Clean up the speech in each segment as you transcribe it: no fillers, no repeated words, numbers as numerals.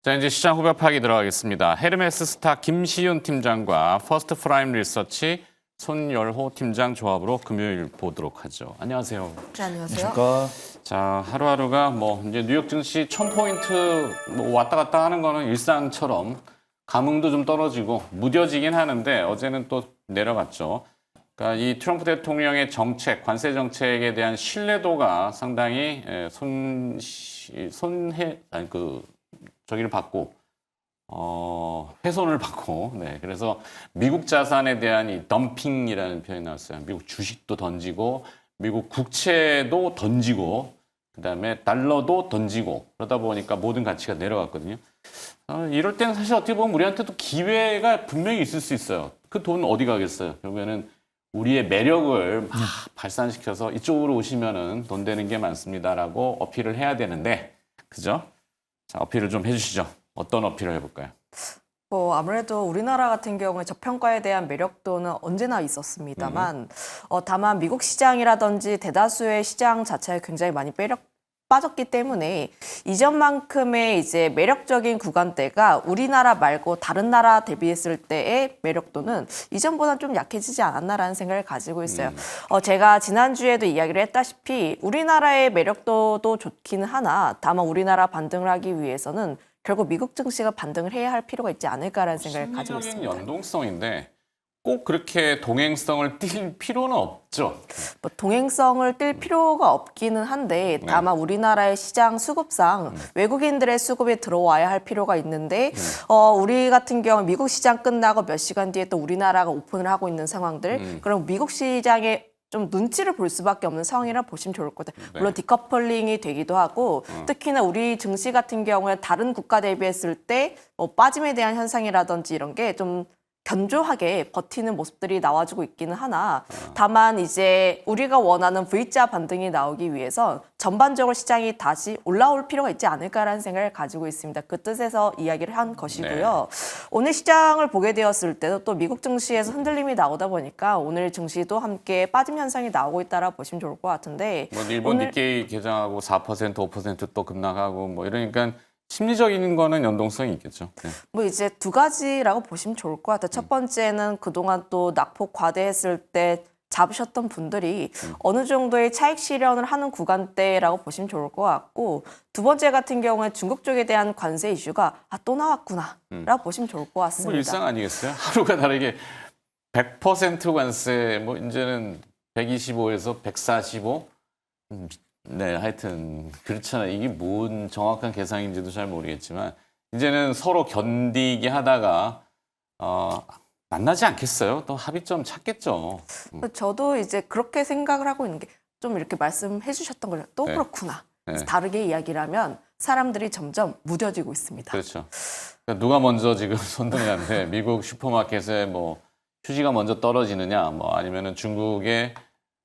자, 이제 시장 후벼 파기 들어가겠습니다. 헤르메스 스타 김시윤 팀장과 퍼스트 프라임 리서치 손열호 팀장 조합으로 금요일 보도록 하죠. 안녕하세요. 네, 안녕하세요. 안녕하십니까. 자, 하루하루가 뭐 이제 뉴욕 증시 1000포인트 뭐 왔다 갔다 하는 거는 일상처럼 감흥도 좀 떨어지고 무뎌지긴 하는데 어제는 또 내려갔죠. 그러니까 이 트럼프 대통령의 정책, 관세 정책에 대한 신뢰도가 상당히 저기를 받고 훼손을 받고, 네, 그래서 미국 자산에 대한 이 덤핑이라는 표현이 나왔어요. 미국 주식도 던지고, 미국 국채도 던지고, 그다음에 달러도 던지고, 그러다 보니까 모든 가치가 내려갔거든요. 이럴 때는 사실 어떻게 보면 우리한테도 기회가 분명히 있을 수 있어요. 그 돈 어디 가겠어요? 결국에는 우리의 매력을 막 발산시켜서 이쪽으로 오시면은 돈 되는 게 많습니다라고 어필을 해야 되는데, 그죠? 자, 어필을 좀 해주시죠. 어떤 어필을 해볼까요? 아무래도 우리나라 같은 경우에 저평가에 대한 매력도는 언제나 있었습니다만, 다만 미국 시장이라든지 대다수의 시장 자체가 굉장히 많이 빠졌기 때문에 이전만큼의 이제 매력적인 구간대가 우리나라 말고 다른 나라 대비했을 때의 매력도는 이전보다는 좀 약해지지 않았나라는 생각을 가지고 있어요. 제가 지난주에도 이야기를 했다시피 우리나라의 매력도도 좋기는 하나 다만 우리나라 반등을 하기 위해서는 결국 미국 증시가 반등을 해야 할 필요가 있지 않을까라는 생각을 가지고 있습니다. 심리적인 연동성인데 꼭 그렇게 동행성을 띌 필요는 없죠. 동행성을 띨 필요가 없기는 한데 다만 우리나라의 시장 수급상 외국인들의 수급에 들어와야 할 필요가 있는데 우리 같은 경우 미국 시장 끝나고 몇 시간 뒤에 또 우리나라가 오픈을 하고 있는 상황들 그럼 미국 시장에 좀 눈치를 볼 수밖에 없는 상황이라 보시면 좋을 것 같아요. 물론 디커플링이 되기도 하고 특히나 우리 증시 같은 경우에 다른 국가 대비했을 때 빠짐에 대한 현상이라든지 이런 게 좀 견조하게 버티는 모습들이 나와주고 있기는 하나 다만 이제 우리가 원하는 V자 반등이 나오기 위해서 전반적으로 시장이 다시 올라올 필요가 있지 않을까라는 생각을 가지고 있습니다. 그 뜻에서 이야기를 한 것이고요. 오늘 시장을 보게 되었을 때도 또 미국 증시에서 흔들림이 나오다 보니까 오늘 증시도 함께 빠짐 현상이 나오고 있다라 보시면 좋을 것 같은데 뭐 일본 니케이 개장하고 4%, 5%또 급락하고 뭐 이러니까 심리적인 거는 연동성이 있겠죠. 네. 이제 두 가지라고 보시면 좋을 것 같아요. 첫 번째는 그동안 또 낙폭 과대했을 때 잡으셨던 분들이 어느 정도의 차익 실현을 하는 구간대라고 보시면 좋을 것 같고 두 번째 같은 경우에 중국 쪽에 대한 관세 이슈가 또 나왔구나 라고 보시면 좋을 것 같습니다. 뭐 일상 아니겠어요? 하루가 다르게 100% 관세 뭐 이제는 125에서 145 네, 하여튼 그렇잖아요. 이게 뭔 정확한 계산인지도 잘 모르겠지만 이제는 서로 견디게 하다가 만나지 않겠어요? 또 합의점 찾겠죠. 저도 이제 그렇게 생각을 하고 있는 게 좀 이렇게 말씀해 주셨던 걸 또 그렇구나. 다르게 이야기를 하면 사람들이 점점 무뎌지고 있습니다. 그렇죠. 그러니까 누가 먼저 지금 손등이한테 미국 슈퍼마켓에 뭐 휴지가 먼저 떨어지느냐 뭐 아니면은 중국에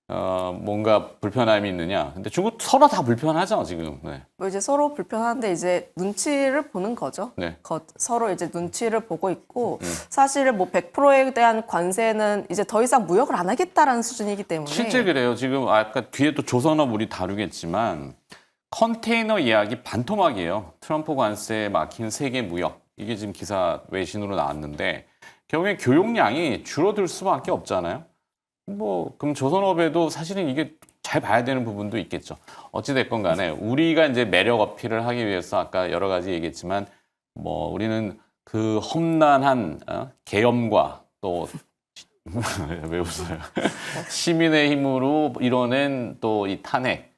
뭔가 불편함이 있느냐. 근데 중국 서로 다 불편하죠, 지금. 네. 이제 서로 불편한데 이제 눈치를 보는 거죠. 네. 서로 이제 눈치를 보고 있고 사실 뭐 100%에 대한 관세는 이제 더 이상 무역을 안 하겠다라는 수준이기 때문에 실제 그래요. 지금 아까 뒤에 또 조선업 우리 다루겠지만 컨테이너 이야기 반토막이에요. 트럼프 관세에 막힌 세계 무역. 이게 지금 기사 외신으로 나왔는데 결국에 교역량이 줄어들 수밖에 없잖아요. 그럼 조선업에도 사실은 이게 잘 봐야 되는 부분도 있겠죠. 어찌됐건 간에 우리가 이제 매력 어필을 하기 위해서 아까 여러 가지 얘기했지만 우리는 그 험난한 계엄과 또 왜 웃어요? 시민의 힘으로 이뤄낸 또 이 탄핵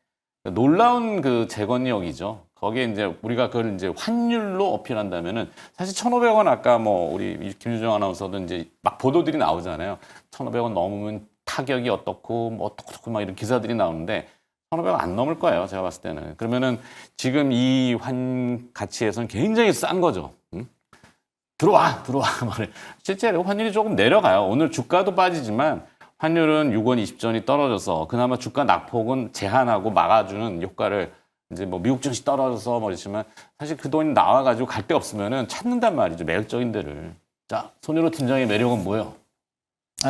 놀라운 그 재건력이죠. 거기에 이제 우리가 그걸 이제 환율로 어필한다면은 사실 1,500원 아까 우리 김유정 아나운서도 이제 막 보도들이 나오잖아요. 1,500원 넘으면 타격이 어떻고 어떻고 막 이런 기사들이 나오는데 1,500원 안 넘을 거예요. 제가 봤을 때는. 그러면은 지금 이 환 가치에서는 굉장히 싼 거죠. 응? 들어와 말해. 실제로 환율이 조금 내려가요. 오늘 주가도 빠지지만 환율은 6원 20전이 떨어져서 그나마 주가 낙폭은 제한하고 막아주는 효과를 이제 미국 증시 떨어져서 그렇지만 사실 그 돈이 나와가지고 갈 데 없으면은 찾는단 말이죠. 매력적인 데를. 자, 손열호 팀장의 매력은 뭐예요?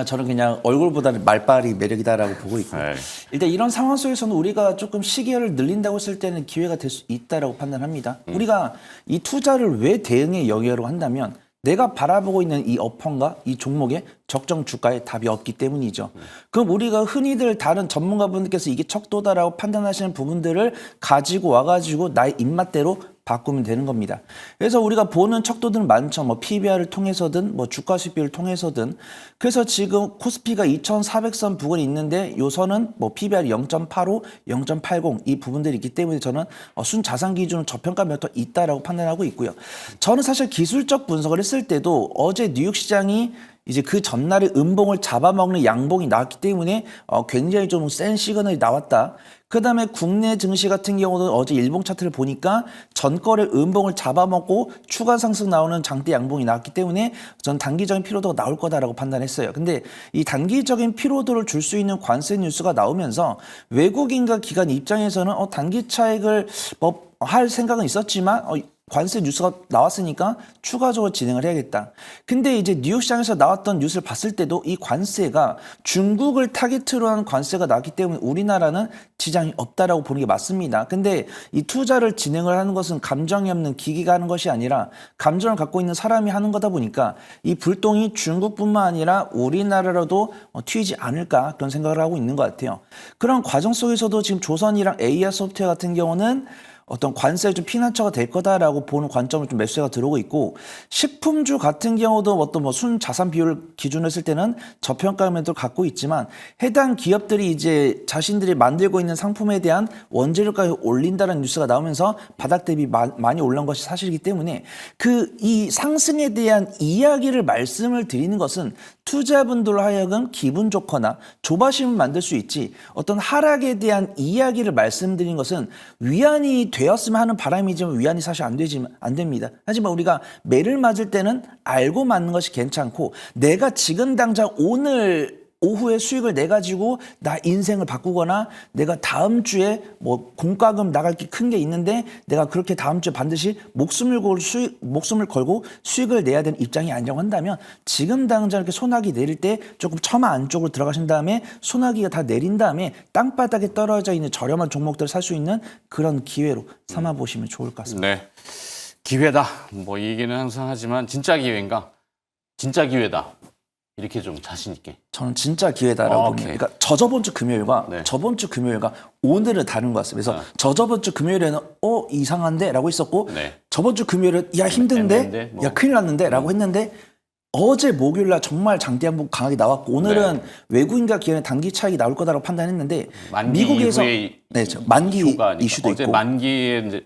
저는 그냥 얼굴보다는 말빨이 매력이다라고 보고 있고 네. 일단 이런 상황 속에서는 우리가 조금 시기를 늘린다고 했을 때는 기회가 될 수 있다라고 판단합니다. 우리가 이 투자를 왜 대응의 영역으로 한다면 내가 바라보고 있는 이 업황과 이 종목의 적정 주가에 답이 없기 때문이죠. 그럼 우리가 흔히들 다른 전문가분들께서 이게 척도다라고 판단하시는 부분들을 가지고 와가지고 나의 입맛대로 바꾸면 되는 겁니다. 그래서 우리가 보는 척도들은 많죠. 뭐 PBR을 통해서든 뭐 주가 수익비를 통해서든. 그래서 지금 코스피가 2,400선 부근이 있는데 요 선은 뭐 PBR이 0.85, 0.80 이 부분들이 있기 때문에 저는 순자산 기준으로 저평가 매도 있다라고 판단하고 있고요. 저는 사실 기술적 분석을 했을 때도 어제 뉴욕 시장이 이제 그 전날에 음봉을 잡아먹는 양봉이 나왔기 때문에 굉장히 좀 센 시그널이 나왔다. 그 다음에 국내 증시 같은 경우는 어제 일봉 차트를 보니까 전거래 음봉을 잡아먹고 추가 상승 나오는 장대 양봉이 나왔기 때문에 전 단기적인 피로도가 나올 거다라고 판단했어요. 근데 이 단기적인 피로도를 줄 수 있는 관세 뉴스가 나오면서 외국인과 기관 입장에서는 단기 차익을 뭐 할 생각은 있었지만 관세 뉴스가 나왔으니까 추가적으로 진행을 해야겠다. 근데 이제 뉴욕 시장에서 나왔던 뉴스를 봤을 때도 이 관세가 중국을 타깃으로 한 관세가 나왔기 때문에 우리나라는 지장이 없다라고 보는 게 맞습니다. 근데 이 투자를 진행을 하는 것은 감정이 없는 기기가 하는 것이 아니라 감정을 갖고 있는 사람이 하는 거다 보니까 이 불똥이 중국뿐만 아니라 우리나라로도 튀지 않을까 그런 생각을 하고 있는 것 같아요. 그런 과정 속에서도 지금 조선이랑 AR 소프트웨어 같은 경우는 어떤 관세를 좀 피난처가 될 거다라고 보는 관점을 좀 매수가 들어오고 있고 식품주 같은 경우도 어떤 뭐 순자산 비율을 기준으로 했을 때는 저평가 매도를 갖고 있지만 해당 기업들이 이제 자신들이 만들고 있는 상품에 대한 원재료가를 올린다는 뉴스가 나오면서 바닥 대비 많이 올라온 것이 사실이기 때문에 이 상승에 대한 이야기를 말씀을 드리는 것은 투자분들로 하여금 기분 좋거나 조바심을 만들 수 있지 어떤 하락에 대한 이야기를 말씀드리는 것은 위안이 되었으면 하는 바람이지만 위안이 사실 안 됩니다. 하지만 우리가 매를 맞을 때는 알고 맞는 것이 괜찮고 내가 지금 당장 오늘 오후에 수익을 내 가지고 나 인생을 바꾸거나 내가 다음 주에 뭐 공과금 나갈 게 큰 게 있는데 내가 그렇게 다음 주에 반드시 목숨을 걸고 수익을 내야 되는 입장이 아니라고 한다면 지금 당장 이렇게 소나기 내릴 때 조금 처마 안쪽으로 들어가신 다음에 소나기가 다 내린 다음에 땅바닥에 떨어져 있는 저렴한 종목들을 살 수 있는 그런 기회로 삼아 보시면 좋을 것 같습니다. 네, 기회다. 뭐 이 얘기는 항상 하지만 진짜 기회인가? 진짜 기회다. 이렇게 좀 자신 있게. 저는 진짜 기회다라고 봅니다. 그러니까 저번 주 금요일과 저번 주 금요일과 오늘은 다른 것 같습니다. 그래서 저번 주 금요일에는 이상한데 라고 했었고 저번 주 금요일은 야 힘든데 야 큰일 났는데 라고 했는데 어제 목요일날 정말 장대 한번 강하게 나왔고 오늘은 외국인과 기관의 단기 차익이 나올 거다라고 판단했는데 미국에서 만기 이슈도 어제 있고 만기에 이제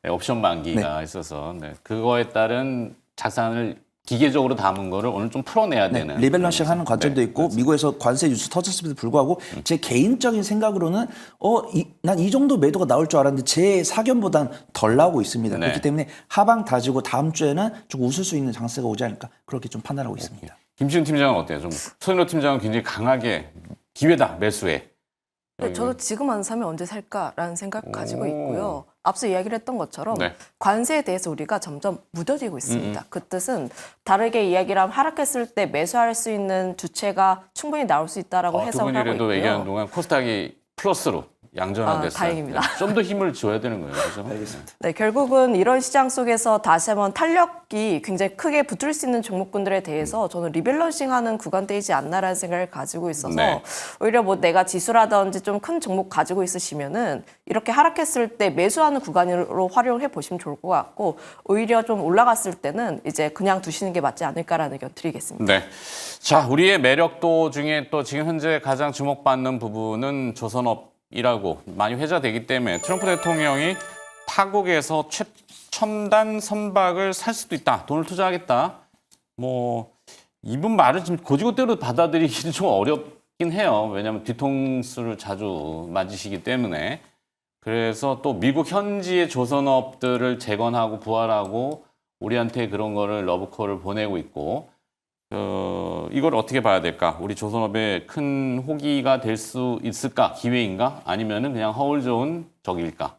옵션 만기가 있어서 그거에 따른 자산을 기계적으로 담은 거를 오늘 좀 풀어내야 되는 리밸런싱 하는 관점도 있고 미국에서 관세 뉴스 터졌음에도 불구하고 제 개인적인 생각으로는 난 이 정도 매도가 나올 줄 알았는데 제 사견보단 덜 나오고 있습니다. 그렇기 때문에 하방 다지고 다음 주에는 좀 웃을 수 있는 장세가 오지 않을까 그렇게 좀 판단하고 있습니다. 김시훈 팀장은 어때요? 좀 손인호 팀장은 굉장히 강하게 기회다 매수해. 저도 지금 안 사면 언제 살까라는 생각 가지고 있고요. 앞서 이야기를 했던 것처럼 관세에 대해서 우리가 점점 무뎌지고 있습니다. 그 뜻은 다르게 이야기를 하면 하락했을 때 매수할 수 있는 주체가 충분히 나올 수 있다라고 해석을 하고 있고요. 두 분이라도 얘기하는 동안 코스닥이 플러스로 양전환 됐어요. 다행입니다. 좀 더 힘을 줘야 되는 거예요. 그렇죠? 알겠습니다. 네, 결국은 이런 시장 속에서 다시 한번 탄력이 굉장히 크게 붙을 수 있는 종목군들에 대해서 저는 리밸런싱하는 구간대이지 않나라는 생각을 가지고 있어서 오히려 뭐 내가 지수라든지 좀 큰 종목 가지고 있으시면은 이렇게 하락했을 때 매수하는 구간으로 활용해 보시면 좋을 것 같고 오히려 좀 올라갔을 때는 이제 그냥 두시는 게 맞지 않을까라는 의견 드리겠습니다. 네. 자, 우리의 매력도 중에 또 지금 현재 가장 주목받는 부분은 조선업이라고 많이 회자되기 때문에 트럼프 대통령이 타국에서 최첨단 선박을 살 수도 있다. 돈을 투자하겠다. 뭐 이분 말을 지금 고지고대로 받아들이기는 좀 어렵긴 해요. 왜냐하면 뒤통수를 자주 맞으시기 때문에. 그래서 또 미국 현지의 조선업들을 재건하고 부활하고 우리한테 그런 거를 러브콜을 보내고 있고 이걸 어떻게 봐야 될까? 우리 조선업에 큰 호기가 될 수 있을까? 기회인가? 아니면은 그냥 허울 좋은 적일까?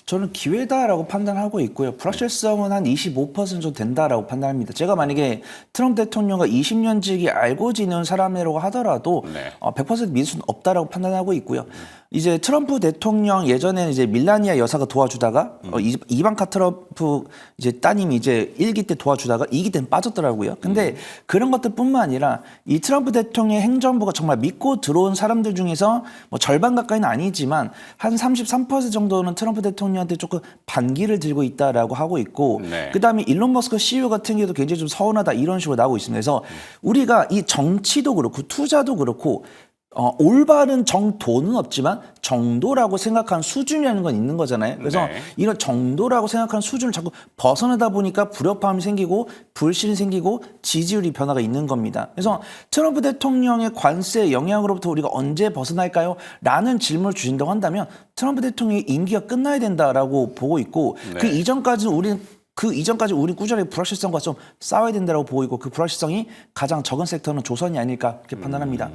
저는 기회다라고 판단하고 있고요. 불확실성은 한 25% 정도 된다라고 판단합니다. 제가 만약에 트럼프 대통령과 20년직이 알고 지낸 사람이라고 하더라도 네. 100% 믿을 수는 없다라고 판단하고 있고요. 이제 트럼프 대통령 예전에는 이제 밀라니아 여사가 도와주다가 이방카 트럼프 이제 따님이 이제 1기 때 도와주다가 2기 때는 빠졌더라고요. 근데 그런 것들뿐만 아니라 이 트럼프 대통령의 행정부가 정말 믿고 들어온 사람들 중에서 뭐 절반 가까이는 아니지만 한 33% 정도는 트럼프 대통령한테 조금 반기를 들고 있다라고 하고 있고 네. 그다음에 일론 머스크 CEO 같은 경우도 굉장히 좀 서운하다 이런 식으로 나오고 있습니다. 그래서 우리가 이 정치도 그렇고 투자도 그렇고 올바른 정도는 없지만 정도라고 생각하는 수준이라는 건 있는 거잖아요. 그래서 네. 이런 정도라고 생각하는 수준을 자꾸 벗어나다 보니까 불협화음이 생기고 불신이 생기고 지지율이 변화가 있는 겁니다. 그래서 트럼프 대통령의 관세 영향으로부터 우리가 언제 벗어날까요? 라는 질문을 주신다고 한다면 트럼프 대통령의 임기가 끝나야 된다라고 보고 있고 네. 그 이전까지 우리 꾸준히 불확실성과 좀 싸워야 된다고 보고 있고 그 불확실성이 가장 적은 섹터는 조선이 아닐까 그렇게 판단합니다.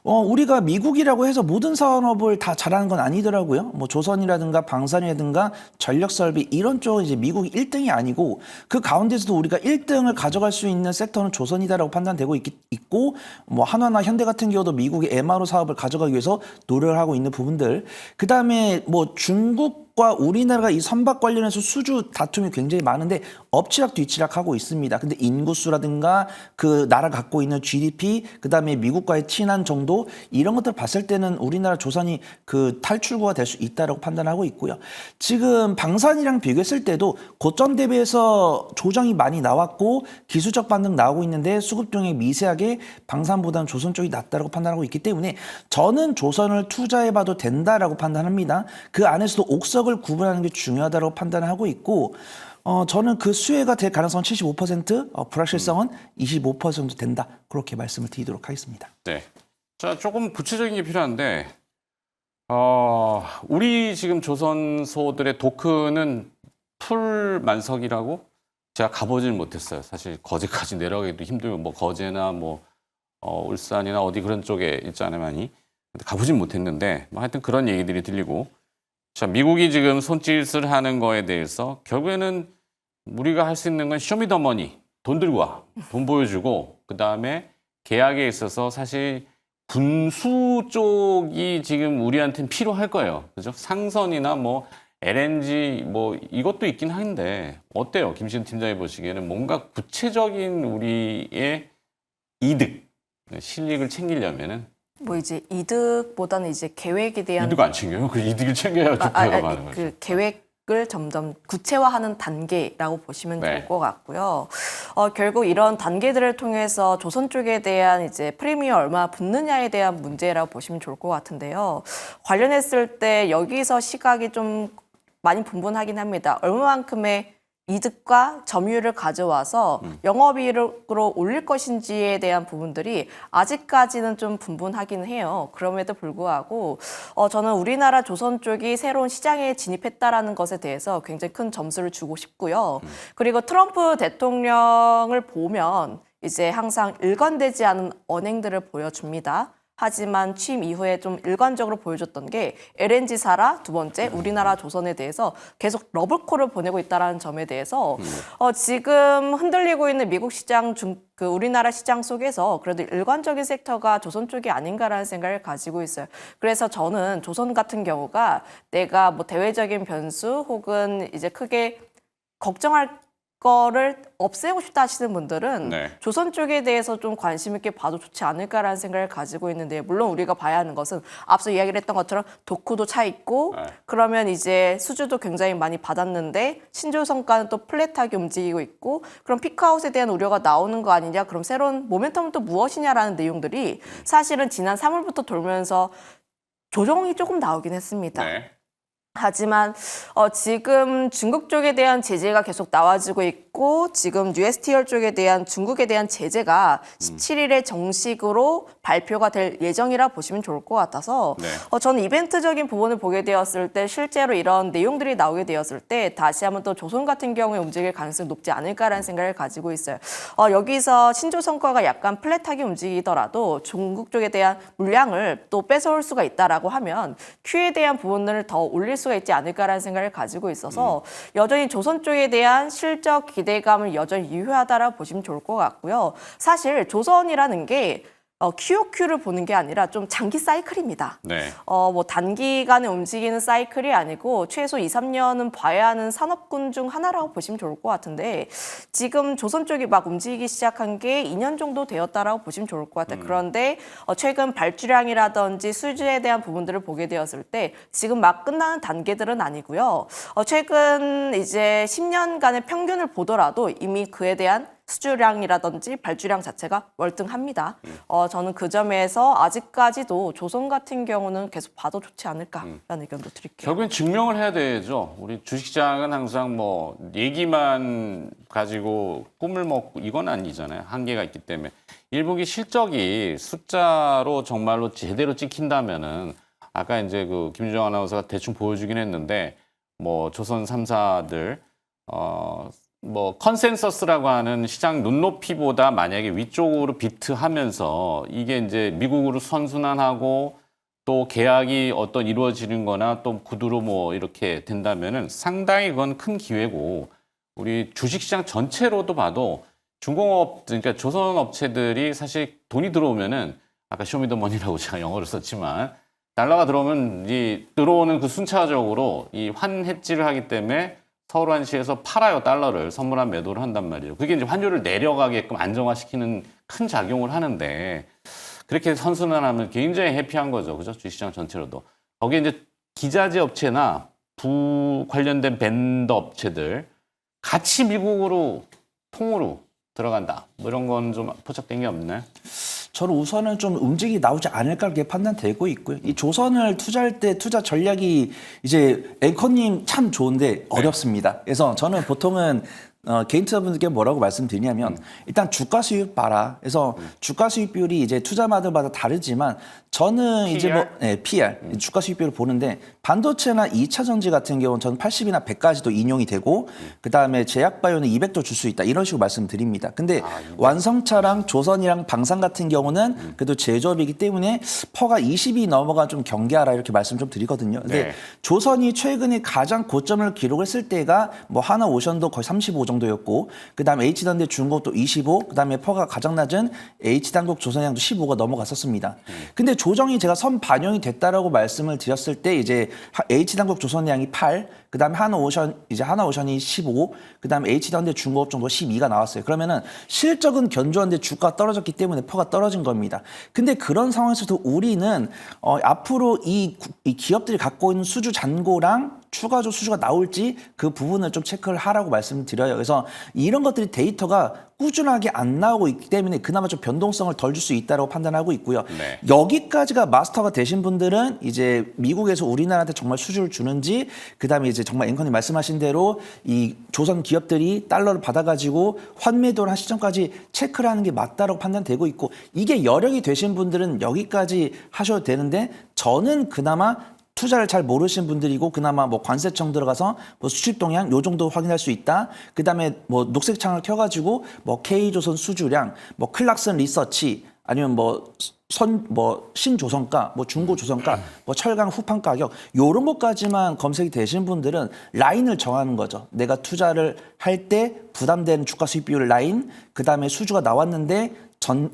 우리가 미국이라고 해서 모든 산업을 다 잘하는 건 아니더라고요. 뭐 조선이라든가 방산이라든가 전력설비 이런 쪽은 이제 미국이 1등이 아니고 그 가운데서도 우리가 1등을 가져갈 수 있는 섹터는 조선이다라고 판단되고 있고 뭐 한화나 현대 같은 경우도 미국의 MRO 사업을 가져가기 위해서 노력을 하고 있는 부분들. 그다음에 뭐 중국과 우리나라가 이 선박 관련해서 수주 다툼이 굉장히 많은데 엎치락 뒤치락 하고 있습니다. 근데 인구수라든가 그 나라 갖고 있는 GDP 그다음에 미국과의 친한 정도 이런 것들 봤을 때는 우리나라 조선이 그 탈출구가 될 수 있다라고 판단하고 있고요. 지금 방산이랑 비교했을 때도 고점 대비해서 조정이 많이 나왔고 기술적 반등 나오고 있는데 수급 중에 미세하게 방산보다는 조선 쪽이 낫다라고 판단하고 있기 때문에 저는 조선을 투자해봐도 된다라고 판단합니다. 그 안에서도 옥석을 구분하는 게 중요하다고 판단하고 있고 저는 그 수혜가 될 가능성은 75%, 불확실성은 25% 정도 된다. 그렇게 말씀을 드리도록 하겠습니다. 네. 자, 조금 구체적인 게 필요한데, 우리 지금 조선소들의 도크는 풀 만석이라고 제가 가보지는 못했어요. 사실 거제까지 내려가기도 힘들고, 뭐 거제나 뭐 울산이나 어디 그런 쪽에 있잖아요, 많이. 근데 가보진 못했는데, 뭐 하여튼 그런 얘기들이 들리고. 자, 미국이 지금 손짓을 하는 거에 대해서 결국에는 우리가 할 수 있는 건 쇼미더머니, 돈 들고 와, 돈 보여주고 그 다음에 계약에 있어서 사실 군수 쪽이 지금 우리한테는 필요할 거예요. 그죠? 상선이나 뭐 LNG 뭐 이것도 있긴 한데 어때요? 김시은 팀장이 보시기에는 뭔가 구체적인 우리의 이득, 실익을 챙기려면은 뭐 이제 이득보다는 이제 계획에 대한 이득 안 챙겨요? 그 이득을 챙겨야 좋다가 많은 거죠. 그 계획을 점점 구체화하는 단계라고 보시면 네. 될 것 같고요. 결국 이런 단계들을 통해서 조선 쪽에 대한 이제 프리미엄 얼마 붙느냐에 대한 문제라고 보시면 좋을 것 같은데요. 관련했을 때 여기서 시각이 좀 많이 분분하긴 합니다. 얼마만큼의 이득과 점유율을 가져와서 영업이익으로 올릴 것인지에 대한 부분들이 아직까지는 좀 분분하긴 해요. 그럼에도 불구하고 저는 우리나라 조선 쪽이 새로운 시장에 진입했다라는 것에 대해서 굉장히 큰 점수를 주고 싶고요. 그리고 트럼프 대통령을 보면 이제 항상 일관되지 않은 언행들을 보여줍니다. 하지만 취임 이후에 좀 일관적으로 보여줬던 게 LNG 사라, 두 번째 우리나라 조선에 대해서 계속 러블콜을 보내고 있다는 점에 대해서 지금 흔들리고 있는 미국 시장 그 우리나라 시장 속에서 그래도 일관적인 섹터가 조선 쪽이 아닌가라는 생각을 가지고 있어요. 그래서 저는 조선 같은 경우가 내가 뭐 대외적인 변수 혹은 이제 크게 걱정할 거를 없애고 싶다 하시는 분들은 네. 조선 쪽에 대해서 좀 관심 있게 봐도 좋지 않을까라는 생각을 가지고 있는데 물론 우리가 봐야 하는 것은 앞서 이야기를 했던 것처럼 도쿠도 차 있고 네. 그러면 이제 수주도 굉장히 많이 받았는데 신조성과는 또 플랫하게 움직이고 있고 그럼 피크아웃에 대한 우려가 나오는 거 아니냐 그럼 새로운 모멘텀은 또 무엇이냐라는 내용들이 사실은 지난 3월부터 돌면서 조정이 조금 나오긴 했습니다. 네. 하지만 지금 중국 쪽에 대한 제재가 계속 나와지고 있고 지금 USTR 쪽에 대한 중국에 대한 제재가 17일에 정식으로 발표가 될 예정이라 보시면 좋을 것 같아서 네. 저는 이벤트적인 부분을 보게 되었을 때 실제로 이런 내용들이 나오게 되었을 때 다시 한번 또 조선 같은 경우에 움직일 가능성이 높지 않을까라는 생각을 가지고 있어요. 여기서 신조선과가 약간 플랫하게 움직이더라도 중국 쪽에 대한 물량을 또 뺏어올 수가 있다라고 하면 Q에 대한 부분을 더 올릴 수가 있지 않을까라는 생각을 가지고 있어서 여전히 조선 쪽에 대한 실적 기대감을 여전히 유효하다라고 보시면 좋을 것 같고요. 사실 조선이라는 게 QOQ를 보는 게 아니라 좀 장기 사이클입니다. 네. 뭐 단기간에 움직이는 사이클이 아니고 최소 2, 3년은 봐야 하는 산업군 중 하나라고 보시면 좋을 것 같은데 지금 조선 쪽이 막 움직이기 시작한 게 2년 정도 되었다라고 보시면 좋을 것 같아요. 그런데 최근 발주량이라든지 수주에 대한 부분들을 보게 되었을 때 지금 막 끝나는 단계들은 아니고요. 최근 이제 10년간의 평균을 보더라도 이미 그에 대한 수주량이라든지 발주량 자체가 월등합니다. 저는 그 점에서 아직까지도 조선 같은 경우는 계속 봐도 좋지 않을까라는 의견도 드릴게요. 결국엔 증명을 해야 되죠. 우리 주식시장은 항상 뭐 얘기만 가지고 꿈을 먹고 이건 아니잖아요. 한계가 있기 때문에. 일부기 실적이 숫자로 정말로 제대로 찍힌다면은 아까 이제 그 김주정 아나운서가 대충 보여주긴 했는데 뭐 조선 3사들 뭐 컨센서스라고 하는 시장 눈높이보다 만약에 위쪽으로 비트하면서 이게 이제 미국으로 선순환하고 또 계약이 어떤 이루어지는 거나 또 구두로 뭐 이렇게 된다면은 상당히 그건 큰 기회고 우리 주식시장 전체로도 봐도 중공업 그러니까 조선 업체들이 사실 돈이 들어오면은 아까 쇼미더머니라고 제가 영어를 썼지만 달러가 들어오면 이 들어오는 그 순차적으로 이 환해지를 하기 때문에 서울환시에서 팔아요, 달러를 선물한 매도를 한단 말이에요. 그게 이제 환율을 내려가게끔 안정화시키는 큰 작용을 하는데 그렇게 선순환하면 굉장히 해피한 거죠, 그죠? 주식시장 전체로도. 거기에 이제 기자재 업체나 부 관련된 벤더 업체들 같이 미국으로 통으로 들어간다. 뭐 이런 건 좀 포착된 게 없나요? 저는 우선은 좀 움직이 나오지 않을까 그렇게 판단되고 있고요. 이 조선을 투자할 때 투자 전략이 이제 앵커님 참 좋은데 어렵습니다. 그래서 저는 보통은 개인 투자분들께 뭐라고 말씀드리냐면 일단 주가 수익 봐라. 그래서 주가 수익 비율이 이제 투자마다 다르지만 저는 이제 뭐 PR 주가 수익 비율을 보는데 반도체나 2차 전지 같은 경우는 저는 80이나 100까지도 인용이 되고 그다음에 제약바이오는 200도 줄 수 있다. 이런 식으로 말씀드립니다. 근데 완성차랑 조선이랑 방산 같은 경우는 그래도 제조업이기 때문에 퍼가 20이 넘어가 좀 경계하라 이렇게 말씀 좀 드리거든요. 근데 네. 조선이 최근에 가장 고점을 기록했을 때가 뭐 하나오션도 거의 35 정도였고 그다음에 H단대 중국도 25, 그다음에 퍼가 가장 낮은 H단국 조선양도 15가 넘어갔었습니다. 근데 조정이 제가 선 반영이 됐다라고 말씀을 드렸을 때 이제 H단국 조선양이 8, 그다음에 하나오션이 15, 그다음에 H단대 중국 정도 12가 나왔어요. 그러면은 실적은 견조한데 주가가 떨어졌기 때문에 퍼가 떨어진 겁니다. 근데 그런 상황에서도 우리는 앞으로 이 기업들이 갖고 있는 수주 잔고랑 추가적 수주가 나올지 그 부분을 좀 체크를 하라고 말씀드려요. 그래서 이런 것들이 데이터가 꾸준하게 안 나오고 있기 때문에 그나마 좀 변동성을 덜 줄 수 있다고 판단하고 있고요. 네. 여기까지가 마스터가 되신 분들은 이제 미국에서 우리나라한테 정말 수주를 주는지 그다음에 이제 정말 앵커님 말씀하신 대로 이 조선 기업들이 달러를 받아가지고 환매도를 한 시점까지 체크를 하는 게 맞다라고 판단되고 있고 이게 여력이 되신 분들은 여기까지 하셔도 되는데 저는 그나마 투자를 잘 모르시는 분들이고 그나마 뭐 관세청 들어가서 뭐 수출 동향 요 정도 확인할 수 있다. 그다음에 뭐 녹색 창을 켜가지고 뭐 K조선 수주량, 뭐 클락슨 리서치 아니면 뭐 신조선가, 뭐 중고조선가, 뭐 철강 후판 가격 요런 것까지만 검색이 되신 분들은 라인을 정하는 거죠. 내가 투자를 할 때 부담되는 주가 수익 비율 라인, 그다음에 수주가 나왔는데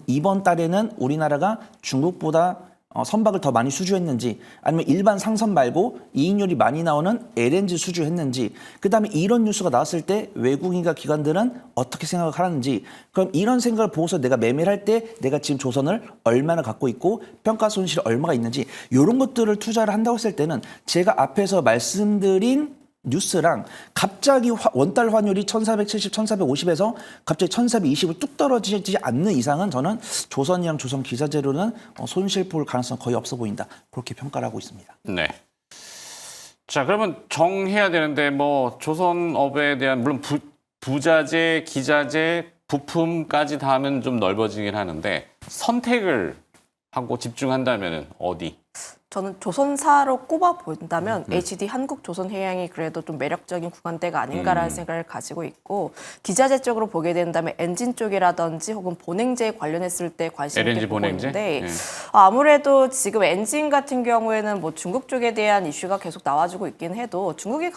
이번 달에는 우리나라가 중국보다 선박을 더 많이 수주했는지 아니면 일반 상선 말고 이익률이 많이 나오는 LNG 수주했는지 그다음에 이런 뉴스가 나왔을 때 외국인과 기관들은 어떻게 생각을 하는지 그럼 이런 생각을 보고서 내가 매매를 할 때 내가 지금 조선을 얼마나 갖고 있고 평가 손실이 얼마가 있는지 이런 것들을 투자를 한다고 했을 때는 제가 앞에서 말씀드린 뉴스랑 갑자기 원달 환율이 1470, 1450에서 갑자기 1420을 뚝 떨어지지 않는 이상은 저는 조선이랑 조선 기사재료는 손실 볼 가능성 거의 없어 보인다. 그렇게 평가를 하고 있습니다. 네. 자, 그러면 정해야 되는데 뭐 조선업에 대한 물론 부자재, 기자재, 부품까지 다 하면 좀 넓어지긴 하는데 선택을 하고 집중한다면 어디? 저는 조선사로 꼽아 본다면 HD 한국조선해양이 그래도 좀 매력적인 구간대가 아닌가라는 생각을 가지고 있고 기자재 쪽으로 보게 된다면 엔진 쪽이라든지 혹은 본행제에 관련했을 때 관심 있게 LNG 보고 본행제? 있는데 예. 아무래도 지금 엔진 같은 경우에는 뭐 중국 쪽에 대한 이슈가 계속 나와주고 있긴 해도 중국이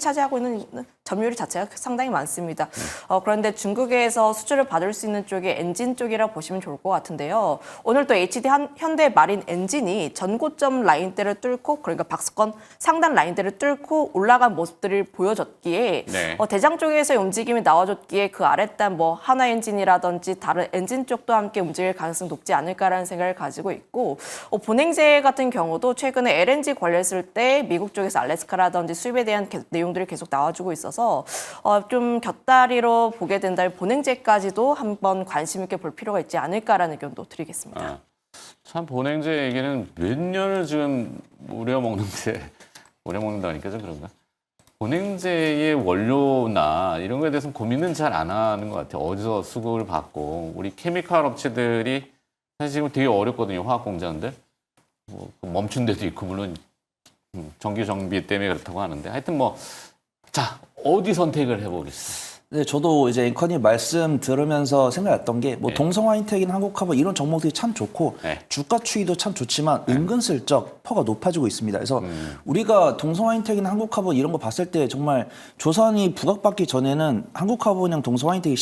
차지하고 있는 점유율 자체가 상당히 많습니다. 그런데 중국에서 수주를 받을 수 있는 쪽이 엔진 쪽이라 보시면 좋을 것 같은데요. 오늘 또 현대 마린 엔진이 전고점 라인대를 뚫고 그러니까 박스권 상단 라인대를 뚫고 올라간 모습들을 보여줬기에 네. 대장 쪽에서의 움직임이 나와줬기에 그 아랫단 뭐 하나 엔진이라든지 다른 엔진 쪽도 함께 움직일 가능성이 높지 않을까라는 생각을 가지고 있고 본행제 같은 경우도 최근에 LNG 관련했을 때 미국 쪽에서 알래스카라든지 수입에 대한 내용들이 계속 나와주고 있어서 좀 곁다리로 보게 된다면 본행제까지도 한번 관심 있게 볼 필요가 있지 않을까라는 의견도 드리겠습니다. 참 본행제 얘기는 몇 년을 지금 우려먹는다니까 좀 그런가? 본행제의 원료나 이런 거에 대해서는 고민은 잘 안 하는 것 같아요. 어디서 수급을 받고 우리 케미칼 업체들이 사실 지금 되게 어렵거든요. 화학 공장들 뭐 멈춘 데도 있고 물론 전기 정비 때문에 그렇다고 하는데 하여튼 자 어디 선택을 해보겠어요. 네, 저도 이제 앵커님 말씀 들으면서 생각했던 게 뭐 네. 동성화인텍이나 한국화보 이런 종목들이 참 좋고 네. 주가 추이도 참 좋지만 은근슬쩍 퍼가 높아지고 있습니다. 그래서 우리가 동성화인텍이나 한국화보 이런 거 봤을 때 정말 조선이 부각받기 전에는 한국화보랑 동성화인텍이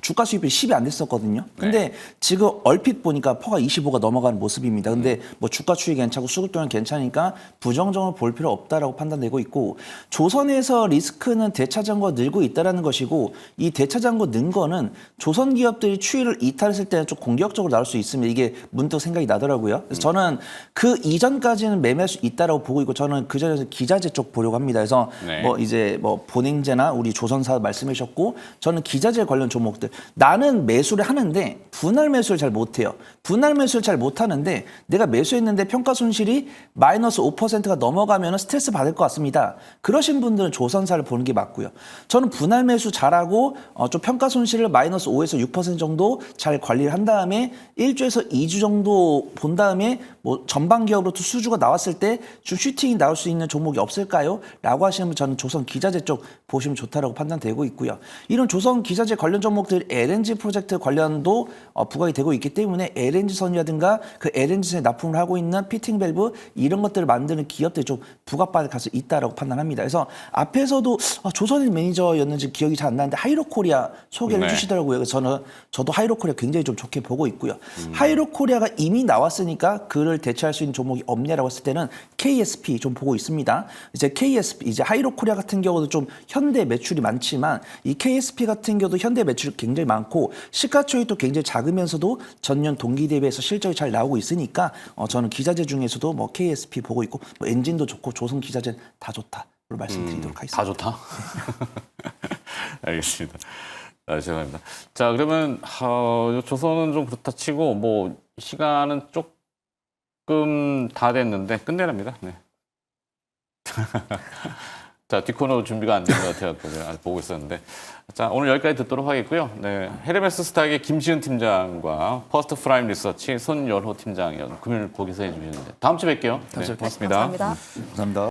주가 수익률이 10이 안 됐었거든요. 근데 지금 얼핏 보니까 퍼가 25가 넘어가는 모습입니다. 근데 뭐 주가 추이 괜찮고 수급 또한 괜찮으니까 부정적으로 볼 필요 없다라고 판단되고 있고 조선에서 리스크는 대차장고 늘고 있다라는 것이고 이 대차장고 는 거는 조선 기업들이 추이를 이탈했을 때는 좀 공격적으로 나올 수 있습니다. 이게 문득 생각이 나더라고요. 그래서 저는 그 이전까지는 매매할 수 있다라고 보고 있고 저는 그 전에서 기자재 쪽 보려고 합니다. 그래서 네. 뭐 이제 뭐 본행제나 우리 조선사 말씀해 주셨고 저는 기자재 관련 종목들 나는 매수를 하는데 분할 매수를 잘 못해요. 분할 매수를 잘 못하는데 내가 매수했는데 평가 손실이 마이너스 5%가 넘어가면 스트레스 받을 것 같습니다. 그러신 분들은 조선사를 보는 게 맞고요. 저는 분할 매수 잘하고 좀 평가 손실을 마이너스 5에서 6% 정도 잘 관리를 한 다음에 1주에서 2주 정도 본 다음에 뭐 전방 기업으로부터 수주가 나왔을 때 좀 슈팅이 나올 수 있는 종목이 없을까요? 라고 하시는 분 저는 조선 기자재 쪽 보시면 좋다라고 판단되고 있고요. 이런 조선 기자재 관련 종목들 LNG 프로젝트 관련도 부각이 되고 있기 때문에 LNG선이라든가 그 LNG선에 납품을 하고 있는 피팅 밸브 이런 것들을 만드는 기업들이 좀 부각받을 가능성이 있다라고 판단합니다. 그래서 앞에서도 조선일 매니저였는지 기억이 잘 안 나는데 하이로코리아 소개를 네. 해주시더라고요. 그래서 저도 하이로코리아 굉장히 좀 좋게 보고 있고요. 하이로코리아가 이미 나왔으니까 그를 대체할 수 있는 종목이 없냐라고 했을 때는 KSP 좀 보고 있습니다. 이제 KSP 이제 하이로코리아 같은 경우도 좀 현대 매출이 많지만 이 KSP 같은 경우도 현대 매출이 굉장히 많고 시가총액도 굉장히 작으면서도 전년 동기 대비해서 실적이 잘 나오고 있으니까 저는 기자재 중에서도 뭐 KSP 보고 있고 뭐 엔진도 좋고 조선 기자재 다 좋다로 말씀드리도록 하겠습니다. 다 좋다. 알겠습니다. 죄송합니다. 자 그러면 조선은 좀 그렇다 치고 뭐 시간은 조금 다 됐는데 끝내랍니다. 네. 자 뒷코너 준비가 안 된 것 같아서 아직 보고 있었는데 자 오늘 여기까지 듣도록 하겠고요. 네, 헤르메스 스탁의 김시은 팀장과 퍼스트 프라임 리서치 손연호 팀장이었 금요일 거기서 해주시는데 다음 주에 뵐게요. 네, 고맙습니다. 감사합니다. 감사합니다.